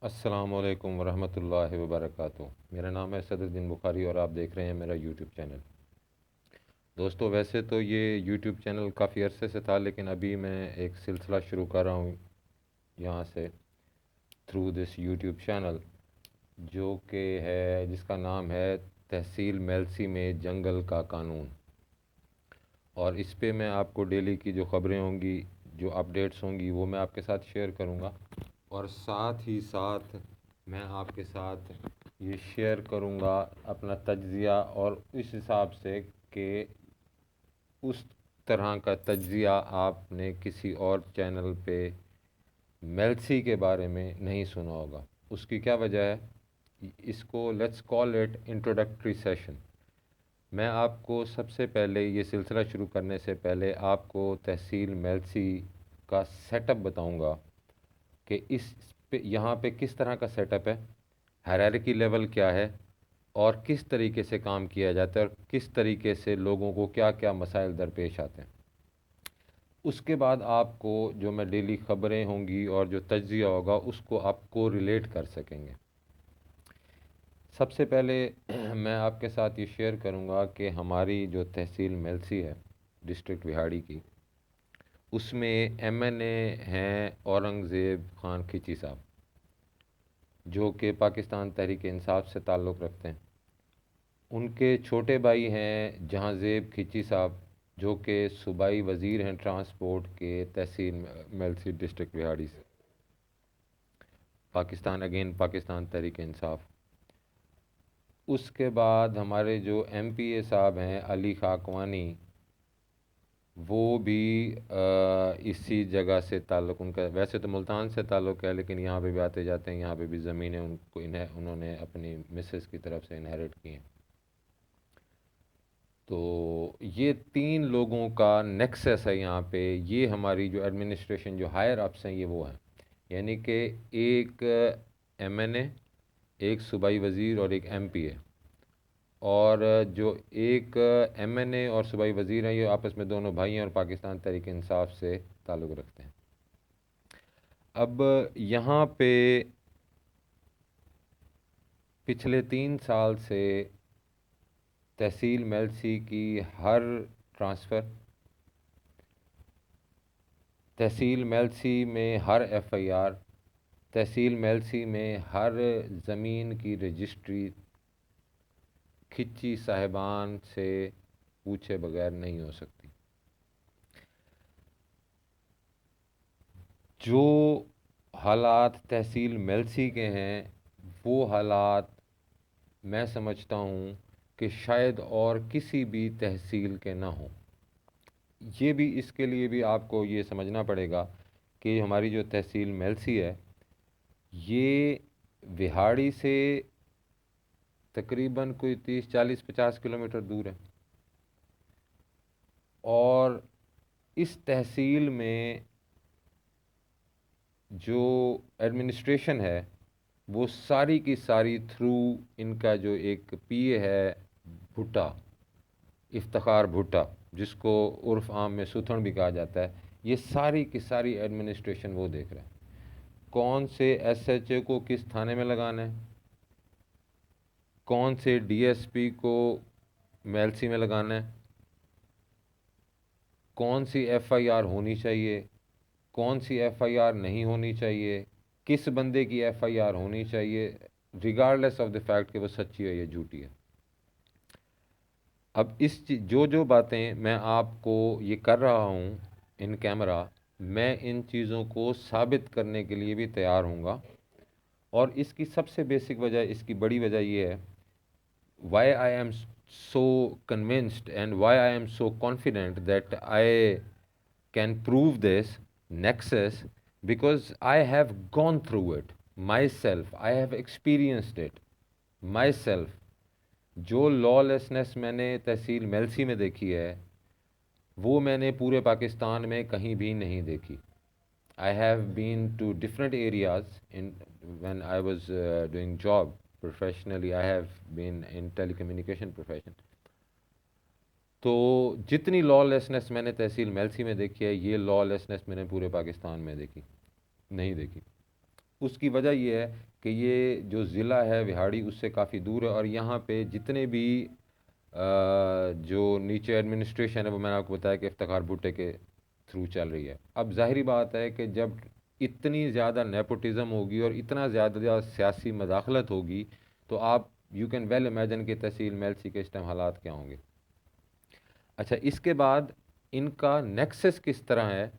अस्सलामुअलैकुम वरहमतुल्लाहि वबरकातुहू। मेरा नाम है सदरुद्दीन बुखारी और आप देख रहे हैं मेरा यूट्यूब चैनल। दोस्तों, वैसे तो ये यूट्यूब चैनल काफ़ी अरसे से था, लेकिन अभी मैं एक सिलसिला शुरू कर रहा हूँ यहाँ से, थ्रू दिस यूट्यूब चैनल, जो कि है जिसका नाम है तहसील मेलसी में जंगल का कानून। और इस पे मैं आपको डेली की जो ख़बरें होंगी, जो अपडेट्स होंगी, वो मैं आपके साथ शेयर करूँगा। और साथ ही साथ मैं आपके साथ ये शेयर करूँगा अपना तज्ज़िया, और इस हिसाब से कि उस तरह का तज्ज़िया आपने किसी और चैनल पे मेल्सी के बारे में नहीं सुना होगा। उसकी क्या वजह है? इसको let's call it introductory session. मैं आपको सबसे पहले ये सिलसिला शुरू करने से पहले आपको तहसील मेलसी का सेटअप बताऊंगा कि इस पे यहाँ पे किस तरह का सेटअप है, हायरार्की लेवल क्या है, और किस तरीके से काम किया जाता है, और किस तरीके से लोगों को क्या क्या मसाइल दरपेश आते हैं। उसके बाद आपको जो मैं डेली ख़बरें होंगी और जो तज्ज़िया होगा उसको आपको रिलेट कर सकेंगे। सबसे पहले मैं आपके साथ ये शेयर करूँगा कि हमारी जो तहसील मेलसी है डिस्ट्रिक्ट विहाड़ी की, उसमें एमएनए हैं औरंगज़ेब ख़ान खिची साहब, जो कि पाकिस्तान तहरीक इंसाफ से ताल्लुक़ रखते हैं। उनके छोटे भाई हैं जहाँज़ेब खिची साहब, जो कि सूबाई वज़ीर हैं ट्रांसपोर्ट के तहसील मेलसी डिस्ट्रिक्ट विहाड़ी से, पाकिस्तान, अगेन पाकिस्तान तहरीक इंसाफ। उसके बाद हमारे जो एमपीए साहब हैं अली खाकवानी, वो भी इसी जगह से ताल्लुक़, उनका वैसे तो मुल्तान से ताल्लुक़ है, लेकिन यहाँ पे भी आते जाते हैं, यहाँ पे भी ज़मीनें उनको उन्होंने अपनी मिसेस की तरफ से इनहेरिट की हैं। तो ये तीन लोगों का नेक्सस है यहाँ पे। ये हमारी जो एडमिनिस्ट्रेशन, जो हायर अप्स हैं, ये वो हैं, यानी कि एक एमएनए, एक सूबाई वज़ीर और एक एमपीए। और जो एक एमएनए और सूबाई वज़ीर हैं, ये आपस में दोनों भाई हैं और पाकिस्तान तहरीक इंसाफ से ताल्लुक़ रखते हैं। अब यहाँ पे पिछले 3 साल से तहसील मेलसी की हर ट्रांसफ़र, तहसील मेलसी में हर एफआईआर, तहसील मेलसी में हर ज़मीन की रजिस्ट्री खिची साहिबान से पूछे बगैर नहीं हो सकती। जो हालात तहसील मेलसी के हैं, वो हालात मैं समझता हूँ कि शायद और किसी भी तहसील के ना हों। ये भी, इसके लिए भी आपको ये समझना पड़ेगा कि हमारी जो तहसील मेलसी है, ये विहाड़ी से तकरीबन कोई 30, 40, 50 किलोमीटर दूर है। और इस तहसील में जो एडमिनिस्ट्रेशन है, वो सारी की सारी थ्रू इनका जो एक पीए है भुट्टा, इफ्तिखार भुट्टा, जिसको उर्फ आम में सुथन भी कहा जाता है, ये सारी की सारी एडमिनिस्ट्रेशन वो देख रहे हैं। कौन से एसएचओ को किस थाने में लगाना है, कौन से डीएसपी को मेलसी में लगाना है, कौन सी एफआईआर होनी चाहिए, कौन सी एफआईआर नहीं होनी चाहिए, किस बंदे की एफआईआर होनी चाहिए, रिगार्डलेस ऑफ द फैक्ट कि वो सच्ची है या झूठी है। अब जो जो बातें मैं आपको ये कर रहा हूँ इन कैमरा, मैं इन चीज़ों को साबित करने के लिए भी तैयार हूँगा। और इसकी सबसे बेसिक वजह, इसकी बड़ी वजह ये है, why I am so convinced and why I am so confident that I can prove this nexus, because I have gone through it myself, I have experienced it myself. जो लॉलेसनेस मैंने तहसील मेलसी में देखी है, वो मैंने पूरे पाकिस्तान में कहीं भी नहीं देखी। I have been to different areas when I was doing job professionally. I have been in telecommunication profession. तो जितनी लॉलेसनेस मैंने तहसील मेलसी में देखी है, ये लॉलेसनेस मैंने पूरे पाकिस्तान में नहीं देखी। उसकी वजह ये है कि ये जो ज़िला है विहाड़ी उससे काफ़ी दूर है, और यहाँ पे जितने भी जो नीचे एडमिनिस्ट्रेशन है वो मैंने आपको बताया कि इफ्तिखार भुट्टे के थ्रू चल रही है। अब ज़ाहिरी बात है कि जब इतनी ज़्यादा नेपोटिज़म होगी और इतना ज़्यादा सियासी मदाखलत होगी, तो आप यू कैन वेल इमेजिन कि तहसील मेलसी के इस टाइम हालात क्या होंगे। अच्छा, इसके बाद इनका नेक्सस किस तरह है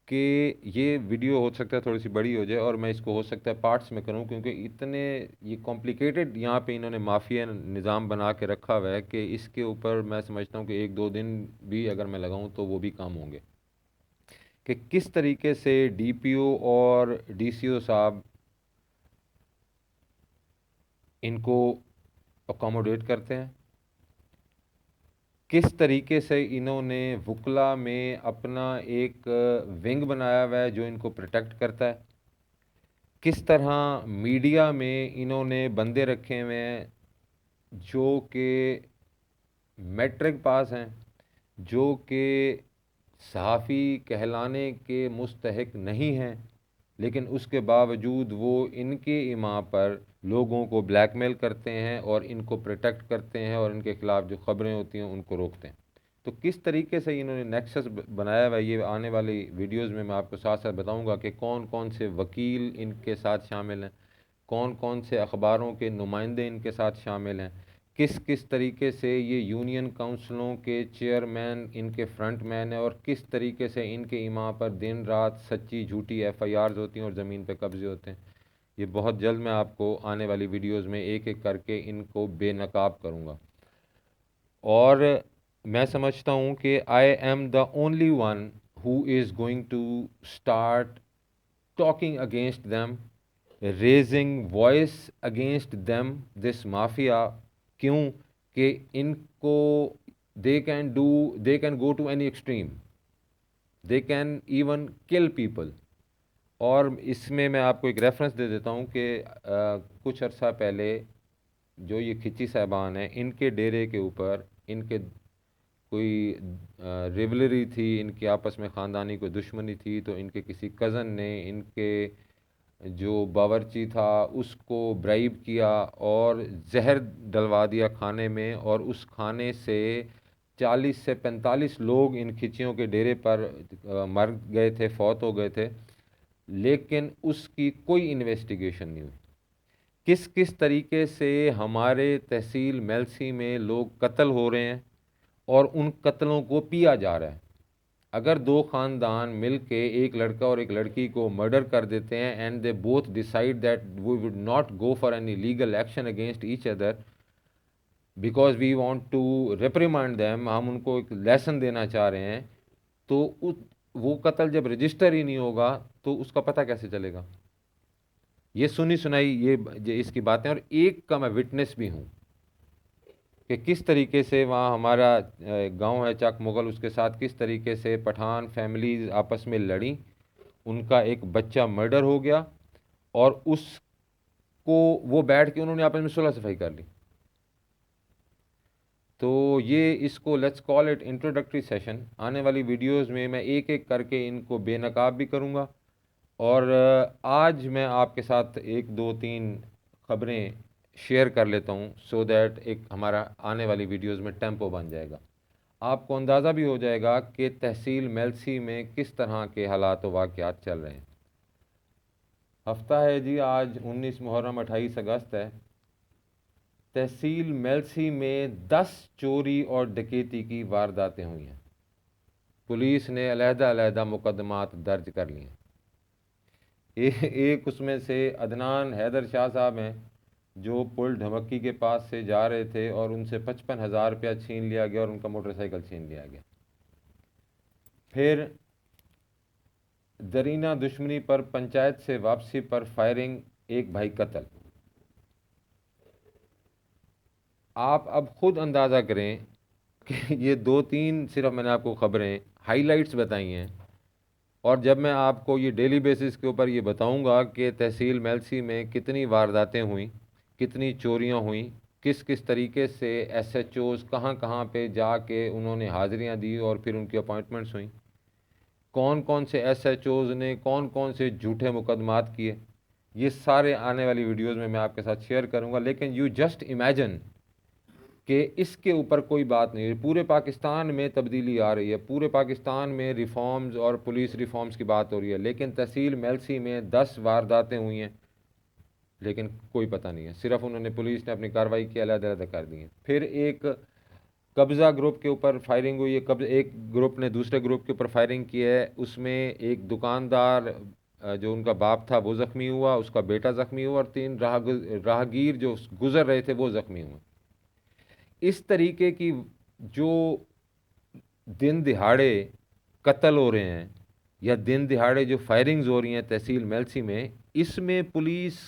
कि ये वीडियो हो सकता है थोड़ी सी बड़ी हो जाए और मैं इसको हो सकता है पार्ट्स में करूं, क्योंकि इतने ये कॉम्प्लिकेटेड यहाँ पे इन्होंने माफिया निज़ाम बना के रखा हुआ है कि इसके ऊपर मैं समझता हूँ कि एक दो दिन भी अगर मैं लगाऊं तो वो भी काम होंगे, कि किस तरीके से डीपीओ और डीसीओ साहब इनको अकोमोडेट करते हैं, किस तरीके से इन्होंने वकला में अपना एक विंग बनाया हुआ है जो इनको प्रोटेक्ट करता है, किस तरह मीडिया में इन्होंने बंदे रखे हुए हैं जो कि मैट्रिक पास हैं, जो कि सहाफ़ी कहलाने के मुस्तहिक नहीं हैं, लेकिन उसके बावजूद वो इनके इमा पर लोगों को ब्लैकमेल करते हैं और इनको प्रोटेक्ट करते हैं और इनके ख़िलाफ़ जो ख़बरें होती हैं उनको रोकते हैं। तो किस तरीके से इन्होंने नेक्सस बनाया हुआ है, ये आने वाली वीडियोज़ में मैं आपको साथ साथ बताऊंगा कि कौन कौन से वकील इनके साथ शामिल हैं, कौन कौन से अखबारों के नुमाइंदे इनके साथ शामिल हैं, किस किस तरीके से ये यूनियन काउंसिलों के चेयरमैन इनके फ्रंट मैन है, और किस तरीके से इनके इमाम पर दिन रात सच्ची झूठी एफआईआर्स होती हैं और ज़मीन पे कब्जे होते हैं। ये बहुत जल्द मैं आपको आने वाली वीडियोस में एक एक करके इनको बेनकाब करूँगा। और मैं समझता हूँ कि I am the only one who is going to start talking against them, raising voice against them, this mafia. क्यों कि इनको they can go to any extreme, they can even kill people. और इसमें मैं आपको एक रेफरेंस दे देता हूँ कि कुछ अर्सा पहले जो ये खिची साहबान हैं इनके डेरे के ऊपर इनके कोई रिवलरी थी, इनकी आपस में ख़ानदानी कोई दुश्मनी थी, तो इनके किसी कज़न ने इनके जो बावर्ची था उसको ब्राइब किया और जहर डलवा दिया खाने में, और उस खाने से 40 से 45 लोग इन खिचियों के डेरे पर मर गए थे, फौत हो गए थे, लेकिन उसकी कोई इन्वेस्टिगेशन नहीं हुई। किस किस तरीके से हमारे तहसील मेलसी में लोग कत्ल हो रहे हैं और उन कत्लों को पिया जा रहा है। अगर दो ख़ानदान मिल के एक लड़का और एक लड़की को मर्डर कर देते हैं and they both decide that we would not go for any legal action against each other because we want to reprimand them, हम उनको एक लेसन देना चाह रहे हैं, तो वो कत्ल जब रजिस्टर ही नहीं होगा तो उसका पता कैसे चलेगा। ये सुनी सुनाई ये इसकी बातें, और एक का मैं विटनेस भी हूँ कि किस तरीके से वहाँ हमारा गांव है चक मुगल, उसके साथ किस तरीके से पठान फैमिलीज आपस में लड़ी, उनका एक बच्चा मर्डर हो गया और उसको वो बैठ के उन्होंने आपस में सुलह सफाई कर ली। तो ये इसको let's call it introductory session. आने वाली वीडियोस में मैं एक एक करके इनको बेनकाब भी करूँगा, और आज मैं आपके साथ एक दो तीन खबरें शेयर कर लेता हूँ सो दैट एक हमारा आने वाली वीडियोस में टेम्पो बन जाएगा। आपको अंदाज़ा भी हो जाएगा कि तहसील मेलसी में किस तरह के हालात व वाक़यात चल रहे हैं। हफ्ता है जी, आज 19 मुहर्रम 28 अगस्त है। तहसील मेलसी में 10 चोरी और डकैती की वारदातें हुई हैं। पुलिस ने अलहदा मुकदमात दर्ज कर लिए हैं। एक उसमें से अदनान हैदर शाह साहब हैं जो पुल ढमक्की के पास से जा रहे थे और उनसे 55,000 रुपया छीन लिया गया और उनका मोटरसाइकिल छीन लिया गया। फिर दरीना दुश्मनी पर पंचायत से वापसी पर फायरिंग, एक भाई कत्ल। आप अब खुद अंदाज़ा करें कि ये दो तीन सिर्फ मैंने आपको खबरें हाइलाइट्स बताई हैं, और जब मैं आपको ये डेली बेसिस के ऊपर ये बताऊंगा कि तहसील मेलसी में कितनी वारदातें हुई, कितनी चोरियां हुई, किस किस तरीके से एसएचओज़ कहाँ कहाँ पे जाके उन्होंने हाज़िरियाँ दी और फिर उनकी अपॉइंटमेंट्स हुई, कौन कौन से एसएचओज़ ने कौन कौन से झूठे मुकदमात किए, ये सारे आने वाली वीडियोस में मैं आपके साथ शेयर करूंगा। लेकिन यू जस्ट इमेजिन कि इसके ऊपर कोई बात नहीं है। पूरे पाकिस्तान में तब्दीली आ रही है, पूरे पाकिस्तान में रिफॉर्म्स और पुलिस रिफॉर्म्स की बात हो रही है, लेकिन तहसील मेलसी में 10 वारदातें हुई हैं, लेकिन कोई पता नहीं है। सिर्फ उन्होंने, पुलिस ने अपनी कार्रवाई की, अलग-अलग कर दी है। फिर एक कब्ज़ा ग्रुप के ऊपर फायरिंग हुई है, एक ग्रुप ने दूसरे ग्रुप के ऊपर फायरिंग की है। उसमें एक दुकानदार जो उनका बाप था वो ज़ख्मी हुआ, उसका बेटा ज़ख्मी हुआ, और 3 राहगीर जो गुज़र रहे थे वो ज़ख्मी हुए। इस तरीके की जो दिन दिहाड़े कत्ल हो रहे हैं या दिन दिहाड़े जो फायरिंग्स हो रही हैं तहसील मेलसी में, इसमें पुलिस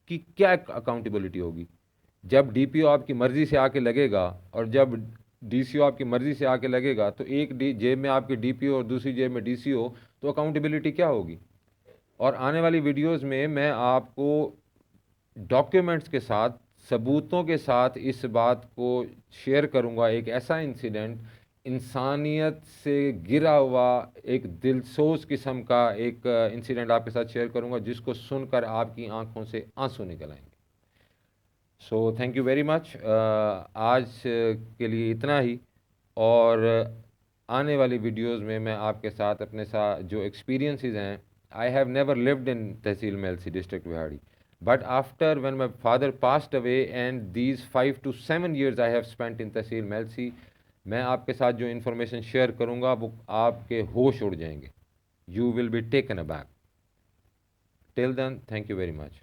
की क्या अकाउंटेबिलिटी होगी? जब डीपीओ आपकी मर्ज़ी से आके लगेगा और जब डीसीओ आपकी मर्ज़ी से आके लगेगा, तो एक जेब में आपके डीपीओ और दूसरी जेब में डीसीओ, तो अकाउंटेबिलिटी क्या होगी? और आने वाली वीडियोस में मैं आपको डॉक्यूमेंट्स के साथ, सबूतों के साथ इस बात को शेयर करूंगा। एक ऐसा इंसिडेंट, इंसानियत से गिरा हुआ एक दिलसोज किस्म का एक इंसिडेंट आपके साथ शेयर करूंगा, जिसको सुनकर आपकी आंखों से आंसू निकल आएंगे। So thank you very much. आज के लिए इतना ही, और आने वाली वीडियोस में मैं आपके साथ अपने साथ जो एक्सपीरियंसेस हैं, I have never lived in tehsil Mailsi district Vehari, but after when my father passed away and these 5 to 7 years I have spent in तहसील मेलसी, मैं आपके साथ जो इन्फॉर्मेशन शेयर करूंगा वो आपके होश उड़ जाएंगे। You will be taken aback. Till then, thank you very much.